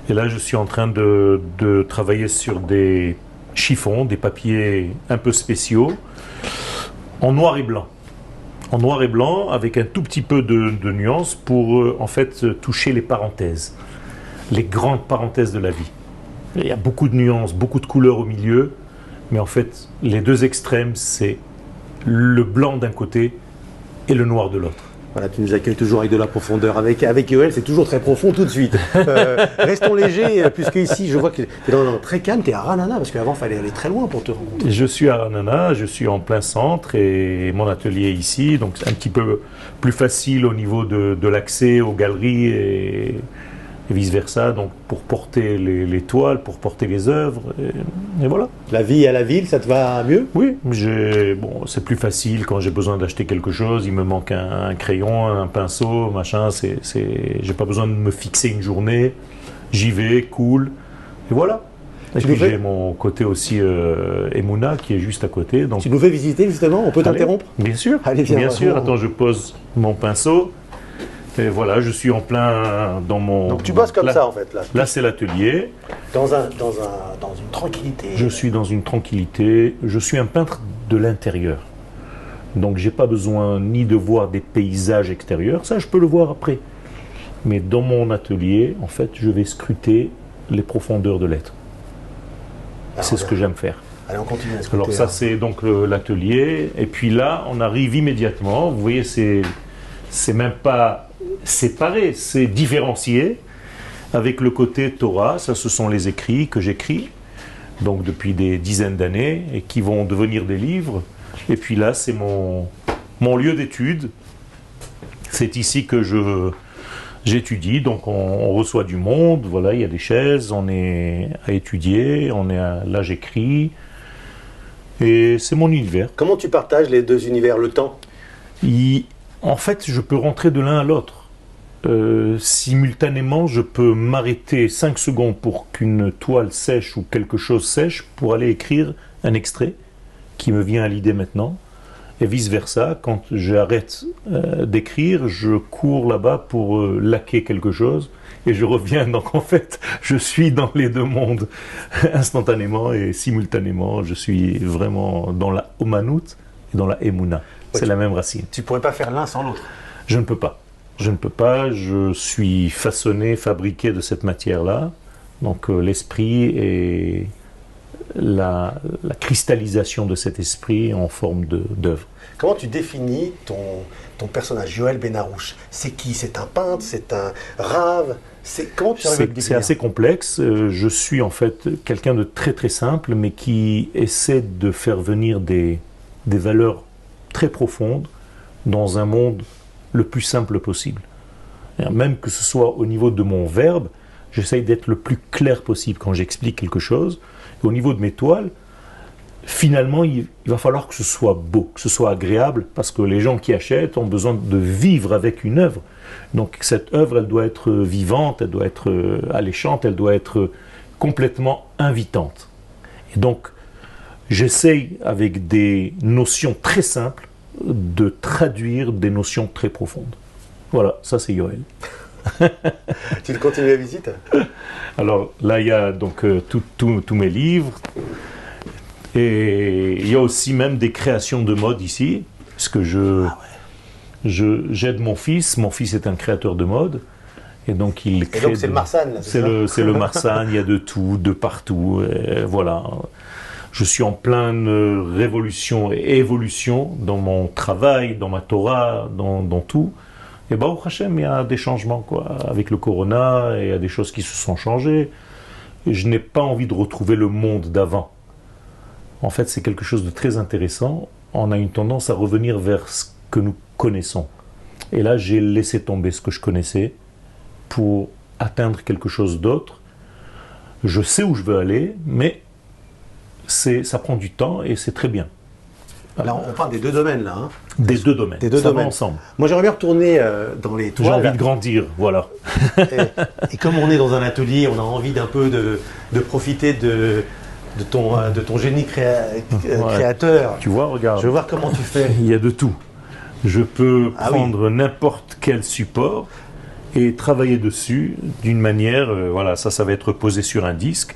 S10: Et là, je suis en train de travailler sur des chiffons, des papiers un peu spéciaux, en noir et blanc. En noir et blanc, avec un tout petit peu de nuance pour en fait toucher les parenthèses, les grandes parenthèses de la vie. Il y a beaucoup de nuances, beaucoup de couleurs au milieu, mais en fait, les deux extrêmes, c'est le blanc d'un côté et le noir de l'autre.
S2: Voilà, tu nous accueilles toujours avec de la profondeur. Avec Yoel, c'est toujours très profond tout de suite. Restons légers, puisque ici, je vois que tu es très calme, tu es à Ranana, parce qu'avant, il fallait aller très loin pour te rencontrer.
S10: Je suis à Ranana, je suis en plein centre et mon atelier est ici, donc c'est un petit peu plus facile au niveau de l'accès aux galeries et vice-versa, donc pour porter les toiles, pour porter les œuvres, et voilà.
S2: La vie à la ville, ça te va mieux?
S10: Oui, bon, c'est plus facile quand j'ai besoin d'acheter quelque chose, il me manque un crayon, un pinceau, machin, j'ai pas besoin de me fixer une journée, j'y vais, cool, et voilà. Et puis j'ai mon côté aussi Emouna qui est juste à côté. Donc...
S2: Tu nous fais visiter justement, on peut t'interrompre?
S10: Bien sûr,
S2: allez, viens,
S10: bien sûr, attends, je pose mon pinceau. Et voilà, je suis en plein dans mon...
S2: Donc tu bosses comme ça en fait là.
S10: Là c'est l'atelier.
S2: Dans une tranquillité.
S10: Je suis dans une tranquillité. Je suis un peintre de l'intérieur. Donc j'ai pas besoin ni de voir des paysages extérieurs. Ça je peux le voir après. Mais dans mon atelier, en fait, je vais scruter les profondeurs de l'être. C'est ce que j'aime faire.
S2: Allez, on continue à scruter.
S10: Alors ça c'est donc l'atelier. Et puis là, on arrive immédiatement. Vous voyez, c'est même pas séparé, c'est différencié avec le côté Torah. Ça, ce sont les écrits que j'écris donc depuis des dizaines d'années et qui vont devenir des livres. Et puis là, c'est mon lieu d'étude. C'est ici que j'étudie. Donc on reçoit du monde. Voilà, il y a des chaises. On est à étudier. Là, j'écris. Et c'est mon univers.
S2: Comment tu partages les deux univers, le temps?
S10: En fait, je peux rentrer de l'un à l'autre. Simultanément, je peux m'arrêter 5 secondes pour qu'une toile sèche ou quelque chose sèche pour aller écrire un extrait qui me vient à l'idée maintenant. Et vice-versa, quand j'arrête d'écrire, je cours là-bas pour laquer quelque chose et je reviens. Donc en fait, je suis dans les deux mondes instantanément et simultanément. Je suis vraiment dans la Omanout et dans la Emouna. C'est la même racine.
S2: Tu pourrais pas faire l'un sans l'autre?
S10: Je ne peux pas. Je ne peux pas. Je suis façonné, fabriqué de cette matière-là. Donc l'esprit la cristallisation de cet esprit en forme d'œuvre.
S2: Comment tu définis ton personnage, Yoel Benarouche? C'est qui? C'est un peintre? C'est un rave? Comment tu arrives à le définir?
S10: C'est assez complexe. Je suis en fait quelqu'un de très très simple, mais qui essaie de faire venir des valeurs très profondes dans un monde le plus simple possible. Même que ce soit au niveau de mon verbe, j'essaye d'être le plus clair possible quand j'explique quelque chose. Et au niveau de mes toiles, finalement, il va falloir que ce soit beau, que ce soit agréable, parce que les gens qui achètent ont besoin de vivre avec une œuvre. Donc cette œuvre, elle doit être vivante, elle doit être alléchante, elle doit être complètement invitante. Et donc, j'essaye, avec des notions très simples, de traduire des notions très profondes. Voilà, ça c'est Yoel.
S2: Tu le continues la visite?
S10: Alors là, il y a donc tous mes livres. Et il y a aussi même des créations de mode ici, parce que j'aide mon fils. Mon fils est un créateur de mode. Et donc il crée.
S2: Et donc c'est le Marsanne, là,
S10: c'est le Marsanne, il y a de tout, de partout. Et voilà. Je suis en pleine révolution et évolution dans mon travail, dans ma Torah, dans tout. Et bah, au Hachem, il y a des changements, quoi. Avec le Corona, il y a des choses qui se sont changées. Et je n'ai pas envie de retrouver le monde d'avant. En fait, c'est quelque chose de très intéressant. On a une tendance à revenir vers ce que nous connaissons. Et là, j'ai laissé tomber ce que je connaissais pour atteindre quelque chose d'autre. Je sais où je veux aller, mais ça prend du temps et c'est très bien.
S2: Là, on parle des deux domaines, là. Hein.
S10: Des deux domaines.
S2: Des deux
S10: ça
S2: domaines.
S10: va ensemble.
S2: Moi, j'aimerais bien retourner dans les toiles.
S10: J'ai envie de grandir, voilà.
S2: Et comme on est dans un atelier, on a envie d'un peu de profiter de ton génie créateur.
S10: Tu vois, regarde.
S2: Je veux voir comment tu fais.
S10: Il y a de tout. Je peux prendre n'importe quel support et travailler dessus d'une manière, voilà, ça va être posé sur un disque,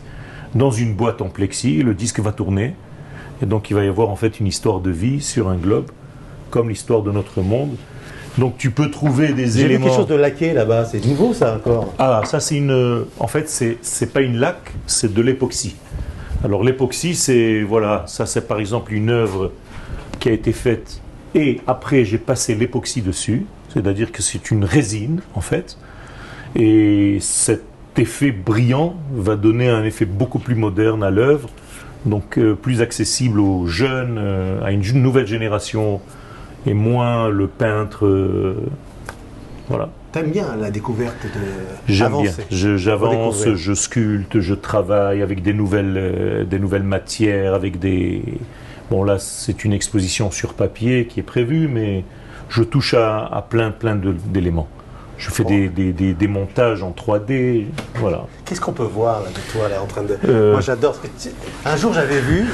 S10: dans une boîte en plexi, le disque va tourner, et donc il va y avoir en fait une histoire de vie sur un globe, comme l'histoire de notre monde. Donc tu peux trouver des éléments...
S2: J'ai vu quelque chose de laqué là-bas, c'est nouveau ça encore.
S10: Ah, ça c'est en fait c'est pas une laque, c'est de l'époxy. Alors l'époxy, c'est, voilà, ça c'est par exemple une œuvre qui a été faite, et après j'ai passé l'époxy dessus, c'est-à-dire que c'est une résine en fait, et cet effet brillant va donner un effet beaucoup plus moderne à l'œuvre, donc plus accessible aux jeunes, à une nouvelle génération, et moins le peintre. Voilà.
S2: T'aimes bien la découverte de.
S10: J'aime bien. J'avance, je sculpte, je travaille avec des nouvelles matières, avec des. Bon là, c'est une exposition sur papier qui est prévue, mais je touche à plein d'éléments. Je fais des montages en 3D, voilà.
S2: Qu'est-ce qu'on peut voir là de toi là en train de... Moi j'adore. Un jour j'avais vu,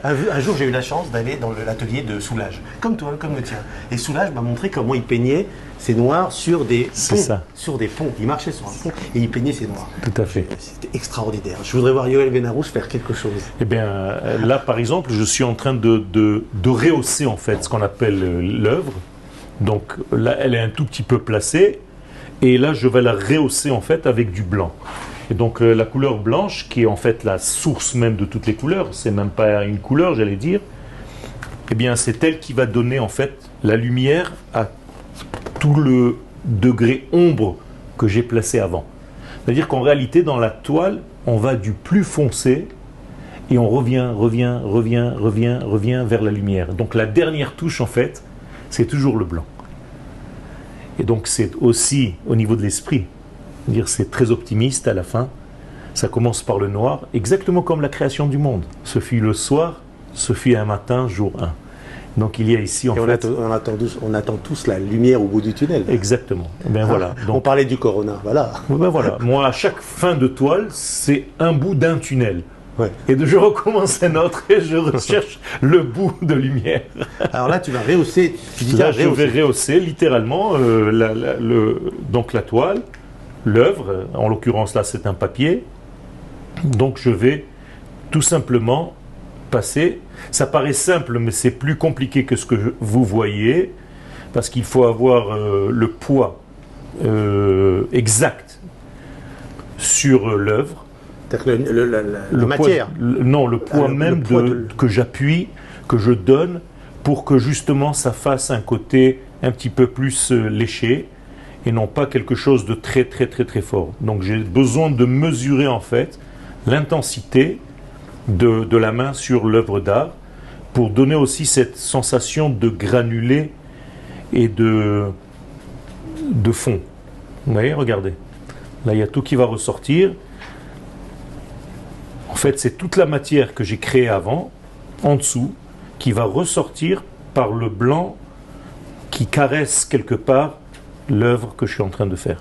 S2: un jour j'ai eu la chance d'aller dans l'atelier de Soulage, comme toi, comme le tien. Et Soulage m'a montré comment il peignait ses noirs sur des ponts. Sur des ponts. Il marchait sur un pont et il peignait ses noirs.
S10: Tout à fait.
S2: C'était extraordinaire. Je voudrais voir Yoel Benarouche faire quelque chose.
S10: Eh bien là par exemple, je suis en train de rehausser en fait ce qu'on appelle l'œuvre. Donc là elle est un tout petit peu placée. Et là, je vais la rehausser en fait avec du blanc. Et donc la couleur blanche, qui est en fait la source même de toutes les couleurs, c'est même pas une couleur, j'allais dire, eh bien c'est elle qui va donner en fait la lumière à tout le degré ombre que j'ai placé avant. C'est-à-dire qu'en réalité, dans la toile, on va du plus foncé et on revient vers la lumière. Donc la dernière touche en fait, c'est toujours le blanc. Et donc c'est aussi au niveau de l'esprit, dire c'est très optimiste à la fin. Ça commence par le noir, exactement comme la création du monde. Ce fut le soir, ce fut un matin, jour 1. Donc il y a ici en fait...
S2: On attend tous la lumière au bout du tunnel.
S10: Exactement. Ben voilà. Donc,
S2: on parlait du Corona, voilà.
S10: Ben voilà. Moi, à chaque fin de toile, c'est un bout d'un tunnel.
S2: Ouais.
S10: Et je recommence un autre et je recherche le bout de lumière.
S2: Alors là, tu vas rehausser.
S10: Là, je vais rehausser littéralement donc la toile, l'œuvre. En l'occurrence, là, c'est un papier. Donc, je vais tout simplement passer. Ça paraît simple, mais c'est plus compliqué que ce que vous voyez, parce qu'il faut avoir le poids exact sur l'œuvre.
S2: C'est-à-dire que la
S10: Le
S2: matière.
S10: Non, le poids même
S2: poids
S10: que j'appuie, que je donne, pour que justement ça fasse un côté un petit peu plus léché et non pas quelque chose de très très très très fort. Donc j'ai besoin de mesurer en fait l'intensité de la main sur l'œuvre d'art pour donner aussi cette sensation de granulé et de fond. Vous voyez, regardez. Là, il y a tout qui va ressortir. En fait, c'est toute la matière que j'ai créée avant, en dessous, qui va ressortir par le blanc qui caresse quelque part l'œuvre que je suis en train de faire.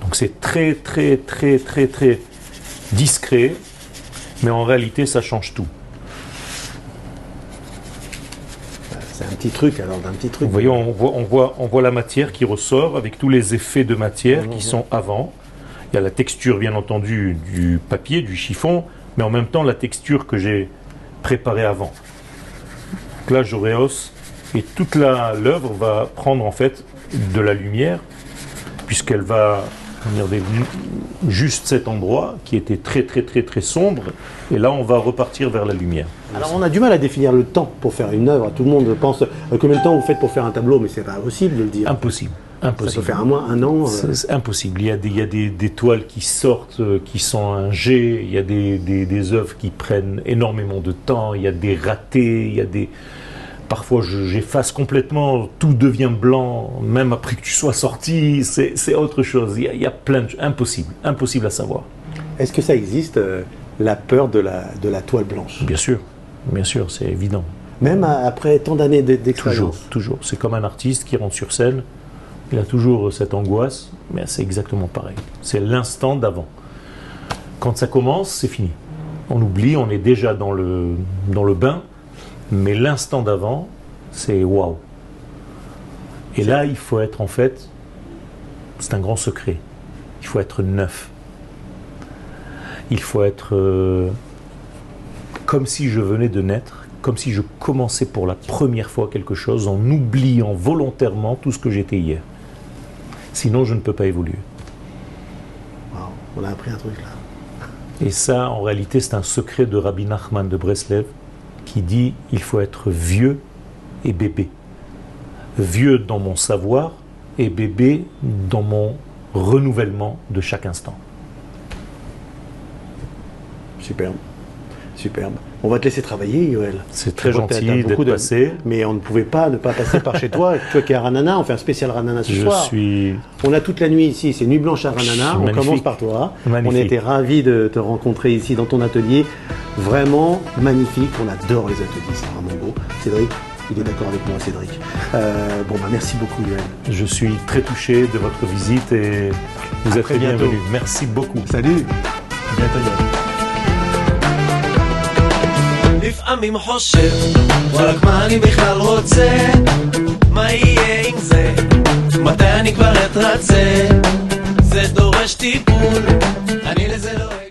S10: Donc c'est très très très très très discret, mais en réalité ça change tout.
S2: C'est un petit truc alors, d'un petit truc.
S10: Vous voyez, on voit la matière qui ressort avec tous les effets de matière qui sont avant. Il y a la texture bien entendu du papier, du chiffon, mais en même temps la texture que j'ai préparée avant. Donc là je rehausse et toute l'œuvre va prendre en fait de la lumière puisqu'elle va venir juste cet endroit qui était très très très très sombre et là on va repartir vers la lumière.
S2: Alors on a du mal à définir le temps pour faire une œuvre. Tout le monde pense combien de temps vous faites pour faire un tableau, mais c'est pas possible de le dire.
S10: Impossible.
S2: Ça peut faire un mois, un an.
S10: C'est impossible. Il y a des toiles qui sortent, qui sont un jet. Il y a des œuvres qui prennent énormément de temps. Il y a des ratés. Il y a des. Parfois, j'efface complètement. Tout devient blanc, même après que tu sois sorti. C'est autre chose. Il y a plein de. Impossible à savoir.
S2: Est-ce que ça existe, la peur de la toile blanche?
S10: Bien sûr, c'est évident.
S2: Même après tant d'années d'expérience.
S10: Toujours. C'est comme un artiste qui rentre sur scène. Il a toujours cette angoisse, mais c'est exactement pareil. C'est l'instant d'avant. Quand ça commence, c'est fini. On oublie, on est déjà dans le bain, mais l'instant d'avant, c'est waouh. Et là, il faut être en fait, c'est un grand secret, il faut être neuf. Il faut être comme si je venais de naître, comme si je commençais pour la première fois quelque chose en oubliant volontairement tout ce que j'étais hier. Sinon, je ne peux pas évoluer.
S2: Wow, on a appris un truc là.
S10: Et ça, en réalité, c'est un secret de Rabbi Nachman de Breslev qui dit il faut être vieux et bébé. Vieux dans mon savoir et bébé dans mon renouvellement de chaque instant.
S2: Superbe. On va te laisser travailler, Yoël.
S10: C'est très gentil d'être passé.
S2: Mais on ne pouvait pas ne pas passer par chez toi. Toi qui es à Ranana, on fait un spécial Ranana ce soir. On a toute la nuit ici, c'est Nuit Blanche à Ranana. On commence par toi.
S10: Magnifique.
S2: On était ravis de te rencontrer ici dans ton atelier. Vraiment magnifique. On adore les ateliers, c'est vraiment beau. Cédric, il est d'accord avec moi, Cédric. Merci beaucoup, Yoël.
S10: Je suis très touché de votre visite et vous êtes très bienvenue. Merci beaucoup.
S2: Salut.
S10: À bientôt, Yoël.
S1: לפעמים חושב, רק מה אני בכלל רוצה, מה יהיה עם זה, מתי אני כבר אתרצה, זה דורש טיפול, אני לזה לא